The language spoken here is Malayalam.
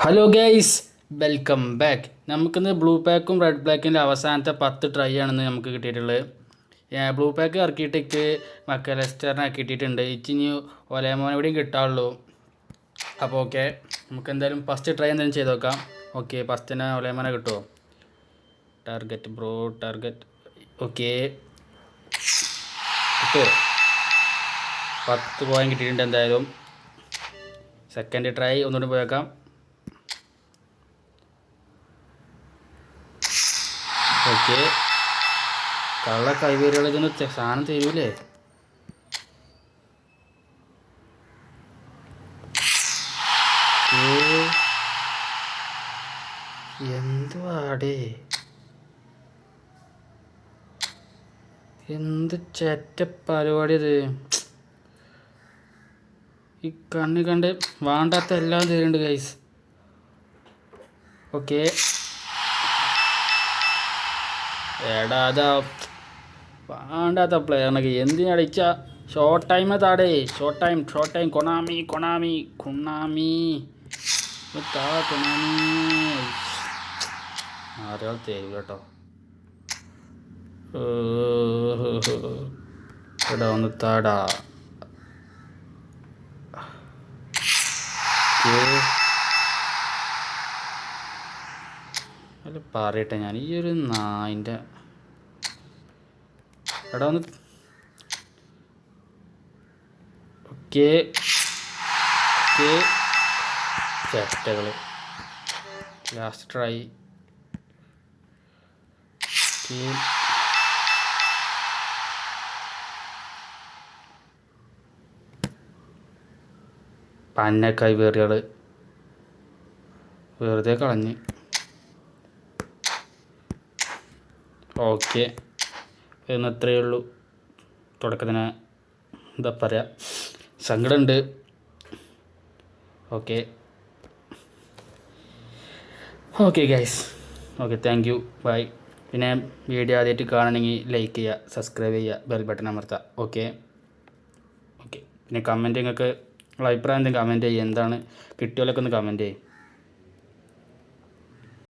Hello guys, welcome back. നമുക്കിന്ന് ബ്ലൂ പാക്കും റെഡ് ബ്ലാക്കിൻ്റെ അവസാനത്തെ 10 ട്രൈ ആണെന്ന് നമുക്ക് കിട്ടിയിട്ടുള്ളത്. ബ്ലൂ പാക്ക് ഇറക്കിയിട്ടേക്ക് മക്കലെസ്റ്ററിനെ കിട്ടിയിട്ടുണ്ട്. ഇച്ചിനി ഒലേമോനോടെയും കിട്ടാനുള്ളൂ. അപ്പോൾ ഓക്കെ, നമുക്ക് എന്തായാലും ഫസ്റ്റ് ട്രൈ എന്തായാലും ചെയ്ത് നോക്കാം. ഓക്കെ, ഫസ്റ്റിന് ഒലേമോനെ കിട്ടുമോ? Target bro, target. ഓക്കെ, കിട്ടുമോ? 10 പോയിന്റ് കിട്ടിയിട്ടുണ്ട് എന്തായാലും. സെക്കൻഡ് ട്രൈ ഒന്നുകൂടി പോയേക്കാം. ഓക്കെ, കള്ള കൈവേരികൾ ഇതൊന്ന് സാധനം തരൂലേ? എന്തുവാടേ, എന്ത് ചെറ്റ പരിപാടി ഇത്. ഈ കണ്ണി കണ്ട് വേണ്ടാത്ത എല്ലാം തരുന്നുണ്ട് ഗൈസ്. ഓക്കെ, എടാ അതാ വേണ്ടാത്ത പ്ലെയറിനൊക്കെ എന്തിനടിച്ച ഷോർട്ട് ടൈം താടേ. ഷോർട്ട് ടൈം കൊണാമി കൊണാമി കൊണാമി കൊണാമി ആരാൾ തരും കേട്ടോ. എടാ ഒന്ന് താടാ. അല്ല പറയട്ടെ, ഞാൻ ഈ ഒരു നായിൻ്റെ എടാ ഒന്ന്. ഓക്കെ ഓക്കെ, ചെറ്റകൾ. Last try. പന്നക്കായി വേറിയാൾ വെറുതെ കളഞ്ഞ്. ഓക്കെ, എന്ന് അത്രയേ ഉള്ളൂ. തുടക്കത്തിന് എന്താ പറയുക, സങ്കടമുണ്ട്. Okay okay guys, okay, thank you, bye. പിന്നെ വീഡിയോ ആദ്യമായിട്ട് കാണണമെങ്കിൽ ലൈക്ക് ചെയ്യുക, സബ്സ്ക്രൈബ് ചെയ്യുക, ബെൽ ബട്ടൺ അമർത്തുക. ഓക്കെ ഓക്കെ, പിന്നെ കമൻറ്റ്, നിങ്ങൾക്ക് അഭിപ്രായം എന്തെങ്കിലും കമൻറ്റ് ചെയ്യുക. എന്താണ് കിട്ടിയോലൊക്കെ ഒന്ന് കമൻറ്റ് ചെയ്യും.